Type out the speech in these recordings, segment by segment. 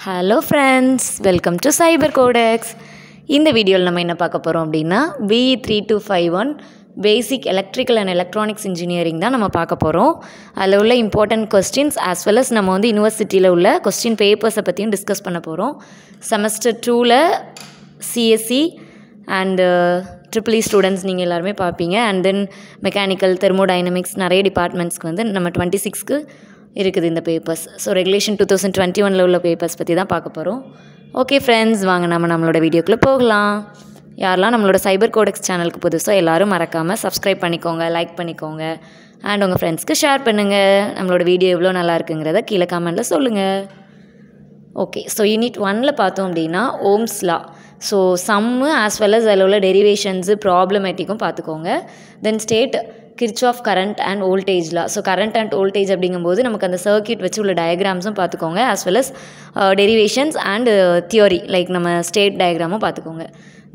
Hello friends, welcome to Cyber Codex. இந்த வீடியோவில் நம்ம என்ன பார்க்க போகிறோம் அப்படின்னா BE 3251 basic electrical and electronics engineering தான் நம்ம பார்க்க போகிறோம். அதில் உள்ள important questions as well as நம்ம வந்து யூனிவர்சிட்டியில் உள்ள கொஸ்டின் பேப்பர்ஸை பற்றியும் டிஸ்கஸ் பண்ண போகிறோம். செமஸ்டர் 2ல் சிஎஸ்சி அண்டு ட்ரிபிள் ஸ்டூடெண்ட்ஸ் நீங்கள் எல்லாருமே பார்ப்பீங்க. அண்ட் தென் மெக்கானிக்கல், தெர்மோடைனமிக்ஸ் நிறைய டிபார்ட்மெண்ட்ஸ்க்கு வந்து நம்ம 26க்கு இருக்குது இந்த பேப்பர்ஸ். ஸோ ரெகுலேஷன் 2021 உள்ள பேப்பர்ஸ் பற்றி தான் பார்க்க போகிறோம். ஓகே ஃப்ரெண்ட்ஸ், வாங்க நம்மளோட வீடியோக்குள்ளே போகலாம். யாரெல்லாம் நம்மளோட சைபர் கோடெக்ஸ் சேனலுக்கு புதுசோ எல்லோரும் மறக்காமல் சப்ஸ்கிரைப் பண்ணிக்கோங்க, லைக் பண்ணிக்கோங்க, அண்ட் உங்கள் ஃப்ரெண்ட்ஸ்க்கு ஷேர் பண்ணுங்கள். நம்மளோட வீடியோ எவ்வளோ நல்லா இருக்குங்கிறத கீழே கமெண்ட்டில் சொல்லுங்கள். ஓகே, ஸோ யூனிட் 1ல் பார்த்தோம் அப்படின்னா Ohm's law. So sum as well as அதில் உள்ள டெரிவேஷன்ஸு ப்ராப்ளமேட்டிக்கும் பார்த்துக்கோங்க. Then state Kirchhoff current and voltage law. So current and voltage அப்படிங்கும்போது நமக்கு அந்த சர்க்யூட் வச்சு உள்ள டயக்ராம்ஸும் பார்த்துக்கோங்க, as well as derivations and theory like நம்ம ஸ்டேட் டயக்ராமும் பார்த்துக்கோங்க.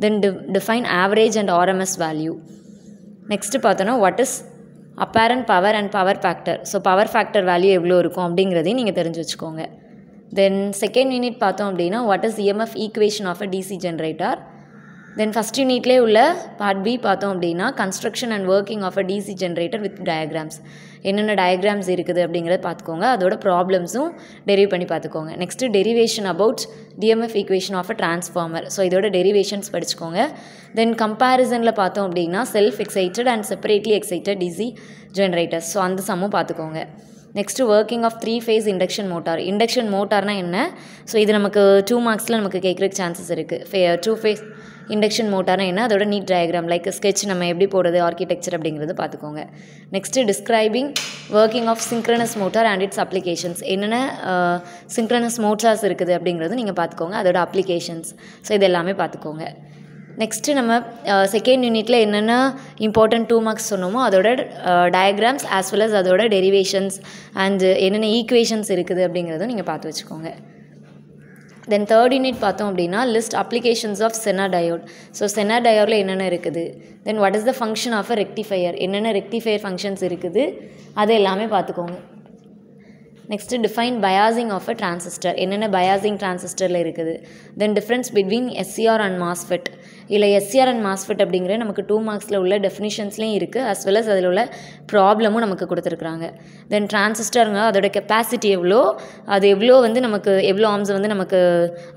Then define average and RMS value. Next பார்த்தோன்னா what is apparent power and power factor. So power factor value எவ்வளோ இருக்கும் அப்படிங்கிறதையும் நீங்கள் தெரிஞ்சு வச்சுக்கோங்க. தென் செகண்ட் யூனிட் பார்த்தோம் அப்படின்னா what is EMF equation of a DC generator. Then first யூனிட்லேயே உள்ள பார்ட் பி பார்த்தோம் அப்படின்னா construction and working of a DC generator with diagrams. என்னென்ன டயக்ராம்ஸ் இருக்குது அப்படிங்கிறத பார்த்துக்கோங்க, அதோட ப்ராப்ளம்ஸும் டெரிவ் பண்ணி பார்த்துக்கோங்க. Next derivation about DMF equation of a transformer. So இதோட டெரிவேஷன்ஸ் படிச்சுக்கோங்க. தென் கம்பேரிசனில் பார்த்தோம் அப்படின்னா self excited and separately excited DC generators. So அந்த சம்மும் பார்த்துக்கோங்க. Next working of 3 phase induction motor. Induction மோட்டார்னால் என்ன? ஸோ இது நமக்கு 2 மார்க்ஸில் நமக்கு கேட்குறதுக்கு சான்சஸ் இருக்குது. 2 phase இண்டக்ஷன் மோட்டார்னால் என்ன, அதோட நீட் டயக்ராம் லைக் ஸ்கெட்ச் நம்ம எப்படி போடுறது, ஆர்கிடெக்சர் அப்படிங்கிறது பார்த்துக்கோங்க. Next describing working of synchronous motor and its applications. என்னென்ன சிங்க்ரனஸ் மோட்டார்ஸ் இருக்குது அப்படிங்கிறது நீங்கள் பார்த்துக்கோங்க, அதோட அப்ளிகேஷன்ஸ். ஸோ இது எல்லாமே பார்த்துக்கோங்க. நெக்ஸ்ட்டு நம்ம செகண்ட் யூனிட்டில் என்னென்ன இம்பார்ட்டன்ட் 2 மார்க்ஸ் சொன்னோமோ அதோட டயக்ராம்ஸ் ஆஸ் வெல் அஸ் அதோட டெரிவேஷன்ஸ் அண்ட் என்னென்ன ஈக்குவேஷன்ஸ் இருக்குது அப்படிங்கிறதும் நீங்கள் பார்த்து வச்சுக்கோங்க. தென் தேர்ட் யூனிட் பார்த்தோம் அப்படின்னா list applications of zener diode. So zener டயோடில் என்னென்ன இருக்குது, then what is the function of a rectifier, என்னென்ன ரெக்டிஃபையர் ஃபங்க்ஷன்ஸ் இருக்குது அது எல்லாமே பார்த்துக்கோங்க. Next define biasing of a transistor. என்னென்ன பயாசிங் டிரான்சிஸ்டரில் இருக்குது. Then difference between SCR and MOSFET. இல்லை SCR அண்ட் மாஸ்ஃபெட் அப்படிங்கிற நமக்கு 2 மார்க்ஸில் உள்ள டெஃபினிஷன்ஸ்லேயும் இருக்குது, அஸ் வெல் அஸ் அதில் உள்ள ப்ராப்ளமும் நமக்கு கொடுத்துருக்குறாங்க. தென் டிரான்சிஸ்டருங்க அதோட கெப்பாசிட்டி எவ்வளோ, அது எவ்வளோ வந்து நமக்கு எவ்வளோ ஆர்ம்ஸ் வந்து நமக்கு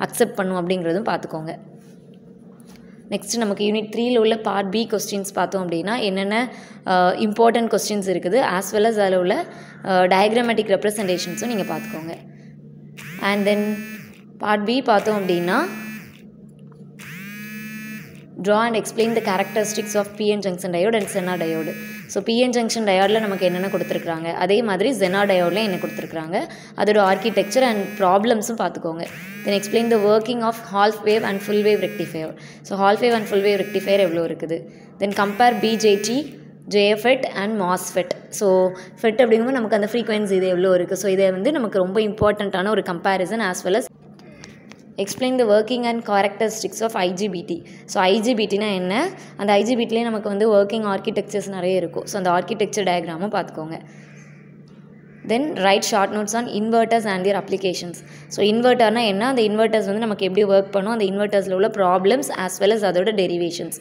அக்செப்ட் பண்ணும் அப்படிங்கிறதும் பார்த்துக்கோங்க. நெக்ஸ்ட்டு நமக்கு யூனிட் 3ல் உள்ள பார்ட் பி கொஸ்டின்ஸ் பார்த்தோம் அப்படின்னா என்னென்ன இம்பார்ட்டன்ட் கொஸ்டின்ஸ் இருக்குது, ஆஸ் வெல் அஸ் அதில் உள்ள டயக்ராமேட்டிக் ரெப்ரசன்டேஷன்ஸும் நீங்கள் பார்த்துக்கோங்க. அண்ட் தென் பார்ட் பி பார்த்தோம் அப்படின்னா draw and explain the characteristics of PN junction diode and Zener diode. So PN junction diode நமக்கு என்னென்ன கொடுத்துருக்குறாங்க, அதே மாதிரி Zener diode என்ன கொடுத்துருக்குறாங்க, அதோட ஆர்கிடெக்சர் அண்ட் ப்ராப்ளம்ஸும் பார்த்துக்கோங்க. Then explain the working of half wave and full wave rectifier. So half wave and full wave rectifier எவ்வளோ இருக்குது. Then compare BJT, JFET and MOSFET. So FET அப்படிங்கும்போது நமக்கு அந்த ஃப்ரீக்வன்சி இது எவ்வளோ இருக்குது. ஸோ இதை வந்து நமக்கு ரொம்ப இம்பார்ட்டண்ட்டான ஒரு comparison, as well as explain the working and characteristics of IGBT. So IGBTனா என்ன, அந்த IGBTலேயே நமக்கு வந்து ஒர்க்கிங் ஆர்கிடெக்சர்ஸ் நிறைய இருக்கும். ஸோ அந்த ஆர்கிடெக்சர் டயக்ராமும் பார்த்துக்கோங்க. Then write short notes on inverters and their applications. So இன்வெர்ட்டர்னால் என்ன, அந்த இன்வெர்ட்டர்ஸ் வந்து நமக்கு எப்படி ஒர்க் பண்ணும், அந்த இன்வெர்ட்டர்ஸில் உள்ள ப்ராப்ளம்ஸ் ஆஸ் வெல் அஸ் அதோட டெரிவேஷன்ஸ்.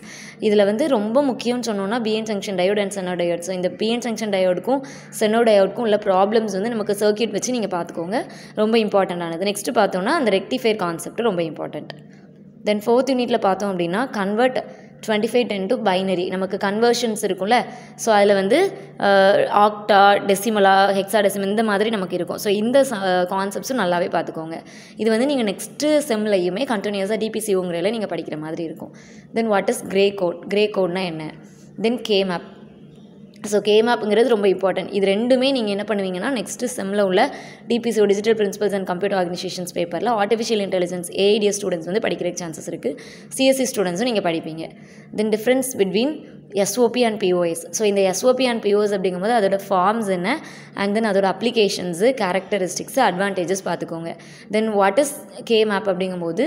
இதில் வந்து ரொம்ப முக்கியம்னு சொன்னோன்னா PN junction diode and Zener diode. So இந்த PN junction diodeக்கும் Zener diodeக்கும் உள்ள ப்ராப்ளம்ஸ் வந்து நமக்கு சர்க்யூட் வச்சு நீங்கள் பார்த்துக்கோங்க, ரொம்ப இம்பார்ட்டண்ட்டானது. நெக்ஸ்ட்டு பார்த்தோன்னா அந்த ரெக்டிஃபையர் கான்செப்ட் ரொம்ப இம்பார்ட்டண்ட். தென் ஃபோர்த் யூனிட்டில் பார்த்தோம் அப்படின்னா கன்வெர்ட் 2510 to பைனரி. நமக்கு கன்வர்ஷன்ஸ் இருக்கும்ல, ஸோ அதில் வந்து ஆக்டா, டெசிமலா, ஹெக்ஸா டெசிமல் இந்த மாதிரி நமக்கு இருக்கும். ஸோ இந்த கான்செப்ட்ஸும் நல்லாவே பார்த்துக்கோங்க. இது வந்து நீங்கள் நெக்ஸ்ட்டு செம்லையுமே கண்டினியூஸாக DPCOங்கிறதில் நீங்கள் படிக்கிற மாதிரி இருக்கும். Then what is gray code. Gray கோட்னா என்ன. Then K-map. ஸோ கேமேப்புங்கிறது ரொம்ப இம்பார்ட்டன்ட். இது ரெண்டுமே நீங்கள் என்ன பண்ணுவீங்கன்னா நெக்ஸ்ட்டு செம்மில் உள்ள DPCO digital principles and computer organisations பேப்பரில் ஆர்டிஃபிஷியல் இன்டெலிஜென்ஸ் AIDS ஸ்டூடெண்ட்ஸ் வந்து படிக்கிறதுக்கு சான்சஸ் இருக்குது. CSC ஸ்டூடெண்ட்ஸும் நீங்கள் படிப்பீங்க. Then difference between SOP and POS. So இந்த SOP அண்ட் POS அப்படிங்கும்போது அதோட ஃபார்ம்ஸ் என்ன, அண்ட் தென் அதோட அப்ளிகேஷன்ஸு, கேரக்டரிஸ்டிக்ஸு, அட்வான்டேஜஸ் பார்த்துக்கோங்க. தென் வாட் இஸ் கேமேப் அப்படிங்கும்போது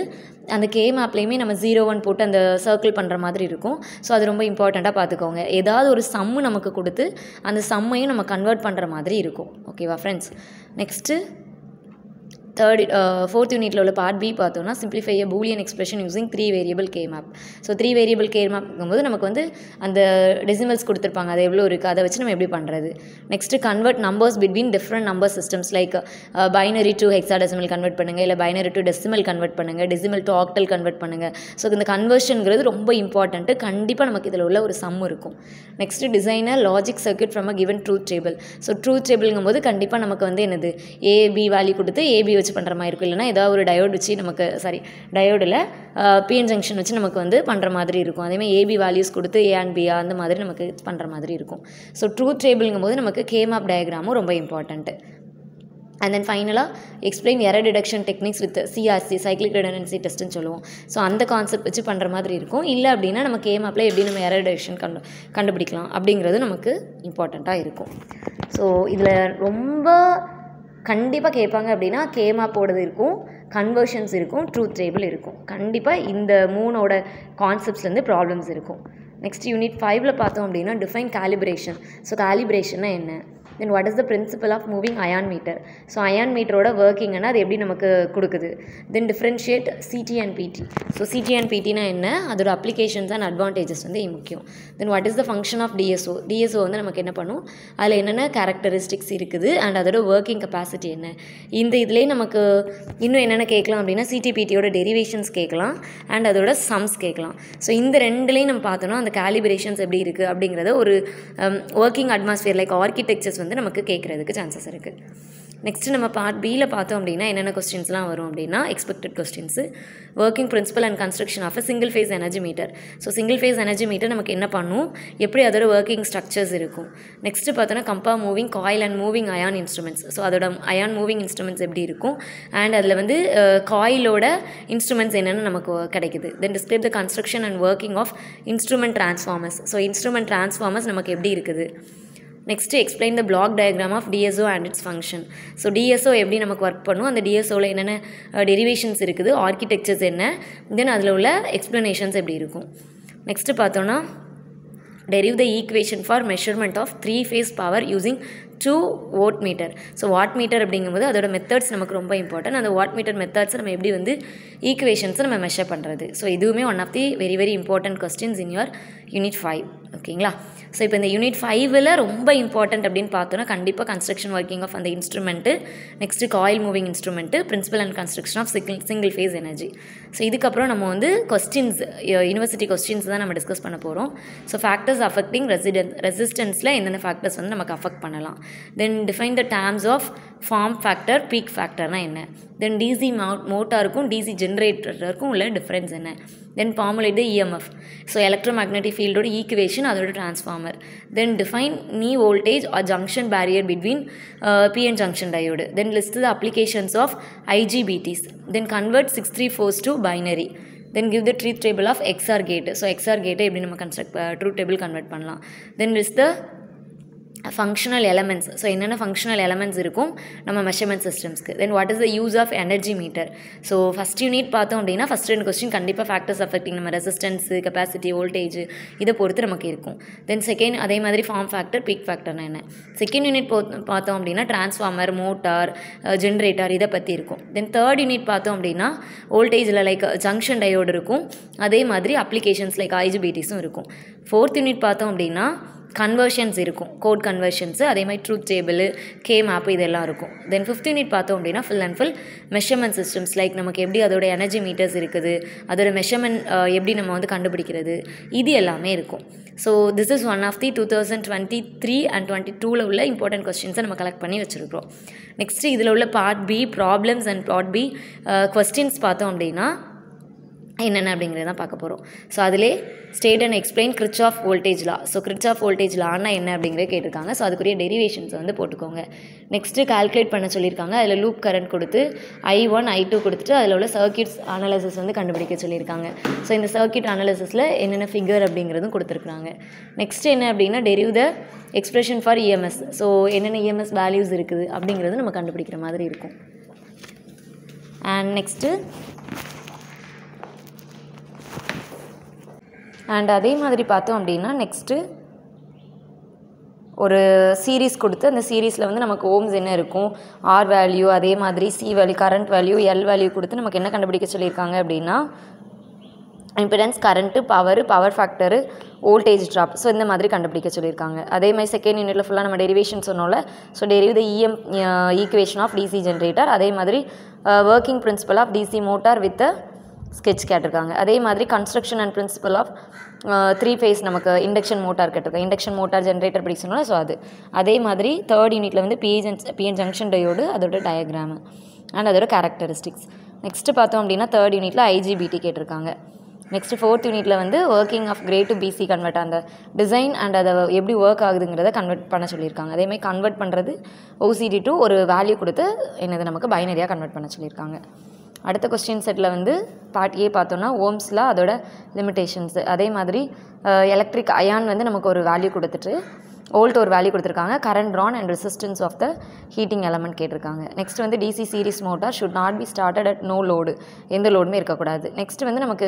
அந்த கேமேப்லேயுமே நம்ம 0-1 போட்டு அந்த சர்க்கிள் பண்ணுற மாதிரி இருக்கும். ஸோ அது ரொம்ப இம்பார்ட்டண்ட்டாக பார்த்துக்கோங்க. ஏதாவது ஒரு சம்மு நமக்கு கொடுத்து அந்த சம்மையும் நம்ம கன்வெர்ட் பண்ணுற மாதிரி இருக்கும். ஓகேவா ஃப்ரெண்ட்ஸ். நெக்ஸ்ட்டு fourth யூனிட்டில் உள்ள பார்ட் பி பார்த்தோம்னா simplify a boolean expression using 3 variable k map. So 3 variable k mapங்கும்போது நமக்கு வந்து அந்த டெசிமல்ஸ் கொடுத்துருப்பாங்க, அது எவ்வளோ இருக்குது, அதை வச்சு நம்ம எப்படி பண்ணுறது. Next convert numbers between different number systems like binary to hexadecimal convert பண்ணுங்கள், இல்லை பைனரி டு டெசிமல் கன்வெர்ட் பண்ணுங்கள், டெசிமல் டு ஆக்டல் கன்வெர்ட் பண்ணுங்கள். ஸோ இந்த கன்வர்ஷனுங்கிறது ரொம்ப இம்பார்ட்டன்ட்டு. கண்டிப்பாக நமக்கு இதில் உள்ள ஒரு சம் இருக்கும். Next design a logic circuit from a given truth table. So truth டேபிள்ங்கும்போது கண்டிப்பாக நமக்கு வந்து என்னது ஏபி வேல்யூ கொடுத்து ஏபி வச்சு பண்ணுற மாதிரி இருக்கும், இல்லைனா ஏதாவது ஒரு டயோடு வச்சு நமக்கு டயோடில் பிஎன் ஜங்ஷன் வச்சு நமக்கு வந்து பண்ணுற மாதிரி இருக்கும். அதேமாதிரி ஏபி வேல்யூஸ் கொடுத்து ஏ அண்ட் பியா அந்த மாதிரி நமக்கு பண்ணுற மாதிரி இருக்கும். ஸோ ட்ரூத் டேபிள்ங்கும் போது நமக்கு கே மேப் டயக்ராமும் ரொம்ப இம்பார்ட்டன்ட்டு. அண்ட் தென் ஃபைனலாக explain error detection techniques with CRC cyclic redundancy டெஸ்ட்டுன்னு சொல்லுவோம். ஸோ அந்த கான்செப்ட் வச்சு பண்ணுற மாதிரி இருக்கும். இல்லை அப்படின்னா நம்ம கே மேப்பில் எப்படி நம்ம எரர் டிடக்ஷன் கண்டுபிடிக்கலாம் அப்படிங்கிறது நமக்கு இம்பார்ட்டண்ட்டாக இருக்கும். ஸோ இதில் ரொம்ப கண்டிப்பாக கேட்பாங்க அப்படின்னா கே மேப்போடது இருக்கும், கன்வர்ஷன்ஸ் இருக்கும், ட்ரூத் டேபிள் இருக்கும். கண்டிப்பாக இந்த மூணோட கான்செப்ட்ஸ்லேருந்து ப்ராப்ளம்ஸ் இருக்கும். நெக்ஸ்ட் யூனிட் 5ல் பார்த்தோம் அப்படின்னா டிஃபைன் காலிப்ரேஷன். ஸோ காலிப்ரேஷன்னா என்ன, then what is the principle of moving iron meter. So iron மீட்டரோட ஒர்க்கிங்னா அது எப்படி நமக்கு கொடுக்குது. Then differentiate CT and PT. So CT and பிடினா என்ன, அதோட அப்ளிகேஷன்ஸ் அண்ட் அட்வான்டேஜஸ் வந்து முக்கியம். Then what is the function of DSO. DSO வந்து நமக்கு என்ன பண்ணும், அதில் என்னென்ன கேரக்டரிஸ்டிக்ஸ் இருக்குது அண்ட் அதோட ஒர்க்கிங் கெப்பாசிட்டி என்ன. இந்த இதுலேயே நமக்கு இன்னும் என்னென்ன கேட்கலாம் அப்படின்னா சிடிபிடியோட டெரிவேஷன்ஸ் கேட்கலாம் அண்ட் அதோட சம்ஸ் கேட்கலாம். ஸோ இந்த ரெண்டுலேயும் நம்ம பார்த்தோன்னா அந்த காலிபிரேஷன்ஸ் எப்படி இருக்குது அப்படிங்கிறத ஒரு ஒர்க்கிங் அட்மாஸ்பியர் லைக் ஆர்கிடெக்சர்ஸ் வந்து நமக்கு கேட்குறதுக்கு சான்சஸ் இருக்குது. நெக்ஸ்ட்டு நம்ம பார்ட் பியில் பார்த்தோம் அப்படின்னா என்னென்ன கொஸ்டின்ஸ்லாம் வரும் அப்படின்னா expected questions, working principle and construction of single phase energy meter. So single phase energy meter நமக்கு என்ன பண்ணும், எப்படி அதோட ஒர்க்கிங் ஸ்ட்ரக்சர்ஸ் இருக்கும். நெக்ஸ்ட்டு பார்த்தோன்னா compare moving coil and moving iron instruments. So அதோட அயான் மூவிங் இன்ஸ்ட்ருமெண்ட்ஸ் எப்படி இருக்கும் அண்ட் அதில் வந்து காயிலோட இன்ஸ்ட்ருமெண்ட்ஸ் என்னென்னு நமக்கு கிடைக்குது. Then describe the construction and working of instrument transformers. So instrument transformers நமக்கு எப்படி இருக்குது. Next explain the block diagram of DSO and its function. So DSO எப்படி நமக்கு ஒர்க் பண்ணும், அந்த டிஎஸ்ஓவில் என்னென்ன டெரிவேஷன்ஸ் இருக்குது, ஆர்கிடெக்சர்ஸ் என்ன, தென் அதில் உள்ள எக்ஸ்ப்ளனேஷன்ஸ் எப்படி இருக்கும். நெக்ஸ்ட்டு பார்த்தோன்னா derive the equation for measurement of 3-phase power using 2 watt meter. So watt meter அப்படிங்கும்போது அதோட மெத்தட்ஸ் நமக்கு ரொம்ப இம்பார்ட்டன்ட். அந்த வாட் மீட்டர் மெத்தட்ஸ் நம்ம எப்படி வந்து ஈக்குவேஷன்ஸை நம்ம மெஷர் பண்ணுறது. ஸோ இதுவுமே one of the very important questions in your unit 5. ஓகேங்களா. ஸோ இப்போ இந்த யூனிட் 5ல் ரொம்ப இம்பார்ட்டன்ட் அப்படின்னு பார்த்தோன்னா கண்டிப்பாக கன்ஸ்ட்ரக்ஷன் ஒர்க்கிங் ஆஃப் அந்த instrument, next coil moving instrument, principle and construction of single phase energy. So இதுக்கப்புறம் நம்ம வந்து கொஸ்டின்ஸ், யூனிவர்சிட்டி கொஸ்டின்ஸ் தான் நம்ம டிஸ்கஸ் பண்ண போகிறோம். ஸோ ஃபேக்டர்ஸ் அஃபெக்டிங் ரெசிஸ்டன்ஸில் என்னென்ன ஃபேக்டர்ஸ் வந்து நமக்கு அஃபெக்ட் பண்ணலாம். Then define the terms of form factor, peak ஃபேக்டர்னா என்ன, தென் டிசி மோட்டாருக்கும் டிசி ஜென்ரேட்டருக்கும் உள்ள டிஃப்ரென்ஸ் என்ன, then formulate the EMF. So electromagnetic ஃபீல்டோட ஈக்குவேஷன், அதோட transformer. Then define knee voltage or junction barrier between PN junction diode. Then list the applications of IGBTs. Then convert 634 to binary. Then give the truth table of XOR gate. So XOR gate எப்படி நம்ம truth table convert பண்ணலாம். Then list the functional elements. So என்னென்ன functional elements இருக்கும் நம்ம measurement சிஸ்டம்ஸ்க்கு. Then what is the use of energy meter. So first unit பார்த்தோம் அப்படின்னா first 2 question கண்டிப்பாக ஃபேக்டர்ஸ் அஃபெக்டிங் நம்ம ரெசிஸ்டன்ஸு, கெப்பாசிட்டி, வோல்டேஜ் இதை பொறுத்து நமக்கு இருக்கும். தென் செகண்ட் அதே மாதிரி ஃபார்ம் ஃபேக்டர், பீக் ஃபேக்டர்னா என்ன. செகண்ட் யூனிட் பார்த்தோம் அப்படின்னா டிரான்ஸ்ஃபார்மர், மோட்டார், ஜென்ரேட்டர் இதை பற்றி இருக்கும். தென் தேர்ட் யூனிட் பார்த்தோம் அப்படின்னா வோல்டேஜில் லைக் ஜங்ஷன் டயோடு இருக்கும், அதே மாதிரி அப்ளிகேஷன்ஸ் லைக் ஐஜிபிடிஸும் இருக்கும். ஃபோர்த் யூனிட் பார்த்தோம் அப்படின்னா கன்வர்ஷன்ஸ் இருக்கும், கோட் கன்வர்ஷன்ஸு, அதே மாதிரி ட்ரூத் டேபிள், கே மேப்பு இதெல்லாம் இருக்கும். தென் 5th யூனிட் பார்த்தோம் அப்படின்னா full and full measurement systems like நமக்கு எப்படி அதோட எனர்ஜி மீட்டர்ஸ் இருக்குது, அதோட மெஷர்மெண்ட் எப்படி நம்ம வந்து கண்டுபிடிக்கிறது, இது எல்லாமே இருக்கும். So this is one of the 2023 and 22ல் உள்ள இம்பார்ட்டன்ட் கொஸ்டின்ஸை நம்ம கலெக்ட் பண்ணி வச்சுருக்கிறோம். நெக்ஸ்ட்டு இதில் உள்ள part B problems and part B questions பார்த்தோம் அப்படின்னா என்னென்ன அப்படிங்கிறத தான் பார்க்க போகிறோம். ஸோ அதிலே state and explain Kirchhoff voltage law. So Kirchhoff voltage லான்னா என்ன அப்படிங்கிறத கேட்டிருக்காங்க. ஸோ அதுக்குரிய டெரிவேஷன்ஸ் வந்து போட்டுக்கோங்க. நெக்ஸ்ட்டு கால்குலேட் பண்ண சொல்லியிருக்காங்க. அதில் லூப் கரண்ட் கொடுத்து I1 I2 கொடுத்துட்டு அதில் உள்ள சர்க்யூட்ஸ் அனாலிசிஸ் வந்து கண்டுபிடிக்க சொல்லியிருக்காங்க. ஸோ இந்த சர்க்யூட் அனாலிசிஸில் என்னென்ன ஃபிகர் அப்படிங்கிறதும் கொடுத்துருக்குறாங்க. நெக்ஸ்ட்டு என்ன அப்படின்னா derive the expression for EMS. So என்னென்ன இஎம்எஸ் வேல்யூஸ் இருக்குது அப்படிங்கிறது நம்ம கண்டுபிடிக்கிற மாதிரி இருக்கும். அண்ட் நெக்ஸ்ட்டு அண்ட் அதே மாதிரி பார்த்தோம் அப்படின்னா நெக்ஸ்ட்டு ஒரு சீரீஸ் கொடுத்து அந்த சீரீஸில் வந்து நமக்கு ஓம்ஸ் என்ன இருக்கும், ஆர் வேல்யூ, அதே மாதிரி C value, current value, L value கொடுத்து நமக்கு என்ன கண்டுபிடிக்க சொல்லியிருக்காங்க அப்படின்னா impedance, current, power factor, voltage drop. So இந்த மாதிரி கண்டுபிடிக்க சொல்லியிருக்காங்க. அதே மாதிரி செகண்ட் யூனிட்டில் ஃபுல்லாக நம்ம டெரிவேஷன் சொன்னோம்ல. So derive the equation of DC generator, அதே மாதிரி working principle of DC motor with sketch கேட்டிருக்காங்க. அதே மாதிரி construction and principle of 3 phase நமக்கு இண்டக்ஷன் மோட்டார் கேட்டிருக்காங்க. இண்டக்ஷன் மோட்டார் ஜென்ரேட்டர் படிக்க சொன்னோம்ல. ஸோ அது அதே மாதிரி தேர்ட் யூனிட்டில் வந்து பிஎன் ஜங்ஷன் டயோடு, அதோட டயக்ராமு அண்ட் அதோட கேரக்டரிஸ்டிக்ஸ். நெக்ஸ்ட்டு பார்த்தோம் அப்படின்னா தேர்ட் யூனிட்டில் ஐஜிபிடி கேட்டிருக்காங்க. நெக்ஸ்ட்டு ஃபோர்த் யூனிட்டில் வந்து working of gray to BC convert, அந்த டிசைன் அண்ட் அதை எப்படி ஒர்க் ஆகுதுங்கிறத கன்வெர்ட் பண்ண சொல்லியிருக்காங்க. அதேமாதிரி கன்வெர்ட் பண்ணுறது ஓசிடி டு ஒரு வேல்யூ கொடுத்து என்னது நமக்கு பைனரியாக கன்வெர்ட் பண்ண சொல்லியிருக்காங்க. அடுத்த கொஸ்டின் செட்டில் வந்து பார்ட் ஏ பார்த்தோன்னா ஓம்ஸில் அதோட லிமிடேஷன்ஸு, அதே மாதிரி எலக்ட்ரிக் அயான் வந்து நமக்கு ஒரு வேல்யூ கொடுத்துட்டு வோல்ட் ஒரு வேல்யூ கொடுத்துருக்காங்க, current drawn and resistance of the heating element கேட்டிருக்காங்க. நெக்ஸ்ட் வந்து DC series motor should not be started at no load, எந்த லோடுமே இருக்கக்கூடாது. நெக்ஸ்ட் வந்து நமக்கு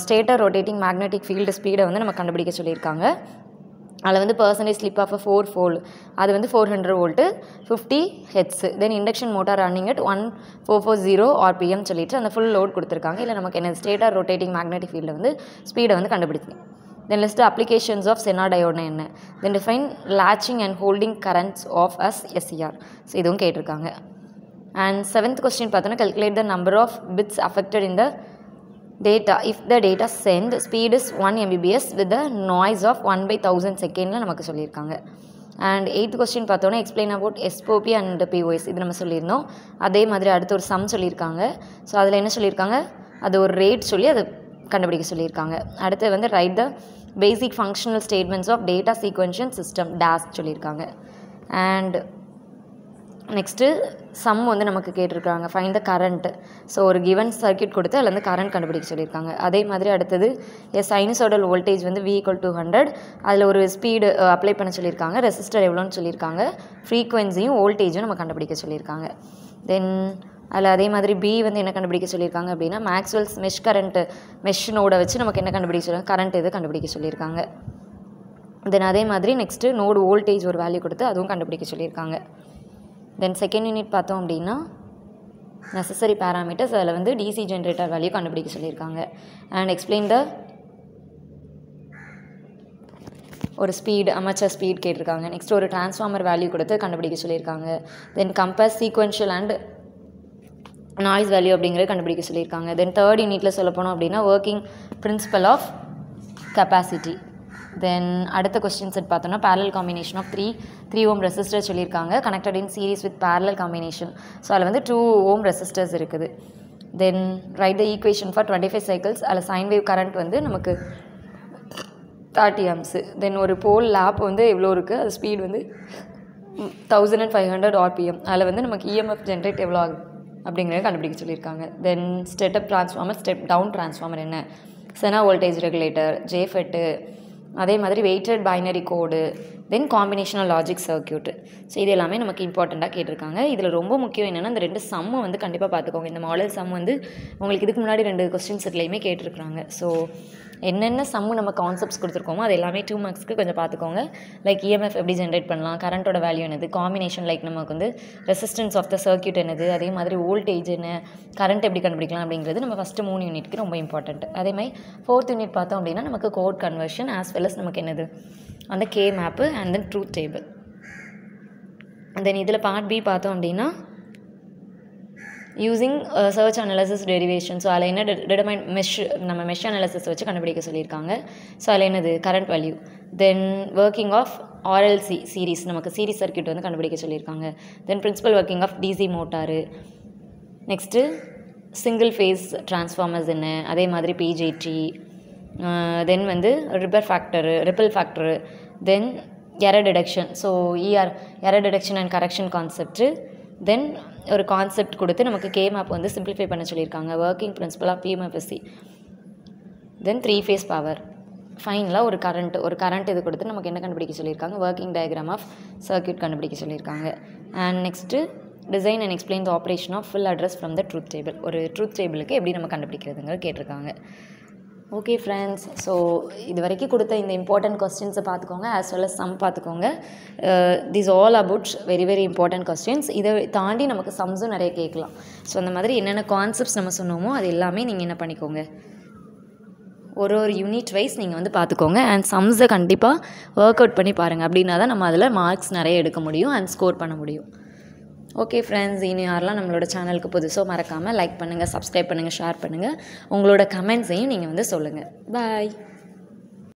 ஸ்டேட்டர் ரொட்டேட்டிங் மேக்னெட்டிக் ஃபீல்டு ஸ்பீடை வந்து நம்ம கண்டுபிடிக்க சொல்லியிருக்காங்க. அதில் வந்து பர்சன்டேஜ் ஸ்லிப் ஆஃப் 4 போல், அது வந்து 400 volt 50 heads. Then induction motor running at 1440 RPM சொல்லிட்டு அந்த ஃபுல் லோட் கொடுத்துருக்காங்க. இல்லை நமக்கு என்ன ஸ்டேட்டர் ரொட்டேட்டிங் மேக்னெட்டிக் ஃபீல்டை வந்து ஸ்பீடை வந்து கண்டுபிடிக்கணும். Then list the applications of Senna diode என்ன. Then define latching and holding currents of as SCR. So இதுவும் கேட்டிருக்காங்க. And 7th question பார்த்தோன்னா calculate the number of bits affected in the data if the data send speed is 1 Mbps with the noise of 1/1000 செகண்டில் நமக்கு சொல்லியிருக்காங்க. And 8th question பார்த்தோன்னா explain about SOP and POS, இது நம்ம சொல்லியிருந்தோம். அதே மாதிரி அடுத்து ஒரு சம் சொல்லியிருக்காங்க. ஸோ அதில் என்ன சொல்லியிருக்காங்க, அது ஒரு ரேட் சொல்லி அதை கண்டுபிடிக்க சொல்லியிருக்காங்க. அடுத்து வந்து write the basic functional statements of data acquisition system DAS சொல்லியிருக்காங்க. அண்ட் நெக்ஸ்ட்டு சம் வந்து நமக்கு கேட்டிருக்காங்க ஃபைண்ட் த கரண்ட். ஸோ ஒரு கிவன் சர்க்யூட் கொடுத்து அதில் வந்து கரண்ட் கண்டுபிடிக்க சொல்லியிருக்காங்க. அதே மாதிரி அடுத்தது சைனசாய்டல் வோல்டேஜ் வந்து V = 200, அதில் ஒரு ஸ்பீடு அப்ளை பண்ண சொல்லியிருக்காங்க, ரெசிஸ்டர் எவ்வளோன்னு சொல்லியிருக்காங்க, ஃப்ரீக்வன்சியும் வோல்டேஜும் நம்ம கண்டுபிடிக்க சொல்லியிருக்காங்க. தென் அதில் அதே மாதிரி பி வந்து என்ன கண்டுபிடிக்க சொல்லியிருக்காங்க அப்படின்னா மேக்ஸ்வெல்ஸ் மெஷ் நோடை வச்சு நமக்கு என்ன கண்டுபிடிக்க சொல்லியிருக்காங்க, கரண்ட் இது கண்டுபிடிக்க சொல்லியிருக்காங்க. தென் அதே மாதிரி நெக்ஸ்ட்டு நோடு வோல்டேஜ் ஒரு வேல்யூ கொடுத்து அதுவும் கண்டுபிடிக்க சொல்லியிருக்காங்க. தென் செகண்ட் யூனிட் பார்த்தோம் அப்படின்னா நெசசரி பேராமீட்டர்ஸ், அதில் வந்து டிசி ஜென்ரேட்டர் வேல்யூ கண்டுபிடிக்க சொல்லியிருக்காங்க. அண்ட் எக்ஸ்பிளைன் த ஒரு ஸ்பீடு அமச்சர் ஸ்பீட் கேட்டிருக்காங்க. நெக்ஸ்ட் ஒரு டிரான்ஸ்ஃபார்மர் வேல்யூ கொடுத்து கண்டுபிடிக்க சொல்லியிருக்காங்க. Then compare sequential and noise value அப்படிங்கிறது கண்டுபிடிக்க சொல்லியிருக்காங்க. தென் தேர்ட் யூனிட்டில் சொல்ல போனோம் அப்படின்னா working principle of capacity. Then அடுத்த கொஸ்டின் செட் பார்த்தோன்னா parallel combination of 3 ohm resistor சொல்லியிருக்காங்க, connected in series with parallel combination. So அதில் வந்து 2 ohm ரெசிஸ்டர்ஸ் இருக்குது. Then write the equation for 25 cycles. அதில் சைன் வேவ் கரண்ட் வந்து நமக்கு 30 amps. தென் ஒரு போல் லேப் வந்து எவ்வளோ இருக்குது, அது ஸ்பீட் வந்து 1500 RPM. அதில் வந்து நமக்கு EMF ஜென்ரேட் எவ்வளோ ஆகுது அப்படிங்கிறத கண்டுபிடிக்க சொல்லியிருக்காங்க. Then step transformer, step down transformer என்ன, செனா வோல்டேஜ் ரெகுலேட்டர், ஜேஃபெட்டு, அதே மாதிரி weighted binary code, then combinational logic circuit. So இது எல்லாமே நமக்கு இம்பார்ட்டண்ட்டாக கேட்டிருக்காங்க. இதில் ரொம்ப முக்கியம் என்னென்னா இந்த 2 சம்மை வந்து கண்டிப்பாக பார்த்துக்கோங்க. இந்த மாடல் சம் வந்து உங்களுக்கு இதுக்கு முன்னாடி 2 கொஸ்டின் செட்லேயுமே கேட்டிருக்காங்க. ஸோ என்னென்ன சம்மு நம்ம கான்செப்ட்ஸ் கொடுத்துருக்கோமோ அது எல்லாமே 2 மார்க்ஸ்க்கு கொஞ்சம் பார்த்துக்கோங்க. லைக் EMF எப்படி ஜென்ரேட் பண்ணலாம், கரண்ட்டோட வேல்யூ என்னது, காம்பினேஷன் லைக் நமக்கு வந்து ரெசிஸ்டன்ஸ் ஆஃப் த சர்க்யூட் என்னது, அதே மாதிரி வோல்டேஜ் என்ன, கரண்ட் எப்படி கண்டுபிடிக்கலாம் அப்படிங்கிறது நம்ம ஃபஸ்ட்டு 3 யூனிட்க்கு ரொம்ப இம்பார்ட்டண்ட். அதே மாதிரி 4th யூனிட் பார்த்தோம் அப்படின்னா நமக்கு code conversion as well as நமக்கு என்னது அந்த K map and then truth table. Then இதில் பார்ட் பி பார்த்தோம் அப்படின்னா using search analysis derivation. So அதில் என்ன டிடர்மைன் நம்ம மெஷ் அனாலிசிஸ் வச்சு கண்டுபிடிக்க சொல்லியிருக்காங்க. ஸோ அதில் என்னது current value. Then working of RLC series, நமக்கு சீரீஸ் சர்க்யூட் வந்து கண்டுபிடிக்க சொல்லியிருக்காங்க. Then principle working of DC motor. Next single phase transformers என்ன, அதே மாதிரி பிஜேடி. தென் வந்து ripple factor. Then error detection. So error detection and correction concept. Then ஒரு concept கொடுத்து நமக்கு கே மேப் வந்து சிம்பிளிஃபை பண்ண சொல்லியிருக்காங்க, working principle of PMFSC. Then 3 phase power. ஃபைனலாக ஒரு கரண்ட் இது கொடுத்து நமக்கு என்ன கண்டுபிடிக்க சொல்லியிருக்காங்க, ஒர்க்கிங் டயக்ராம் ஆஃப் சர்க்யூட் கண்டுபிடிக்க சொல்லியிருக்காங்க. And next design and explain the operation of full adder from the truth table. ஒரு ட்ரூத் டேபிளுக்கு எப்படி நம்ம கண்டுபிடிக்கிறதுங்க கேட்டிருக்காங்க. ஓகே ஃப்ரெண்ட்ஸ், ஸோ இது வரைக்கும் கொடுத்த இந்த இம்பார்ட்டன்ட் கொஸ்டின்ஸை பார்த்துக்கோங்க, ஆஸ் வெல் அஸ் சம் பார்த்துக்கோங்க. This all about very very important questions. இதை தாண்டி நமக்கு சம்ஸும் நிறைய கேட்கலாம். ஸோ அந்த மாதிரி என்னென்ன கான்செப்ட்ஸ் நம்ம சொன்னோமோ அது எல்லாமே நீங்கள் என்ன பண்ணிக்கோங்க, ஒரு யூனிட் வைஸ் நீங்கள் வந்து பார்த்துக்கோங்க. அண்ட் சம்ஸை கண்டிப்பாக ஒர்க் அவுட் பண்ணி பாருங்கள். அப்படின்னா தான் நம்ம அதில் மார்க்ஸ் நிறைய எடுக்க முடியும் அண்ட் ஸ்கோர் பண்ண முடியும். ஓகே ஃப்ரெண்ட்ஸ், இனி யாரெல்லாம் நம்மளோட சேனலுக்கு புதுசோ மறக்காமல் லைக் பண்ணுங்கள், சப்ஸ்கிரைப் பண்ணுங்கள், ஷேர் பண்ணுங்கள். உங்களோட கமெண்ட்ஸையும் நீங்கள் வந்து சொல்லுங்கள். பாய்.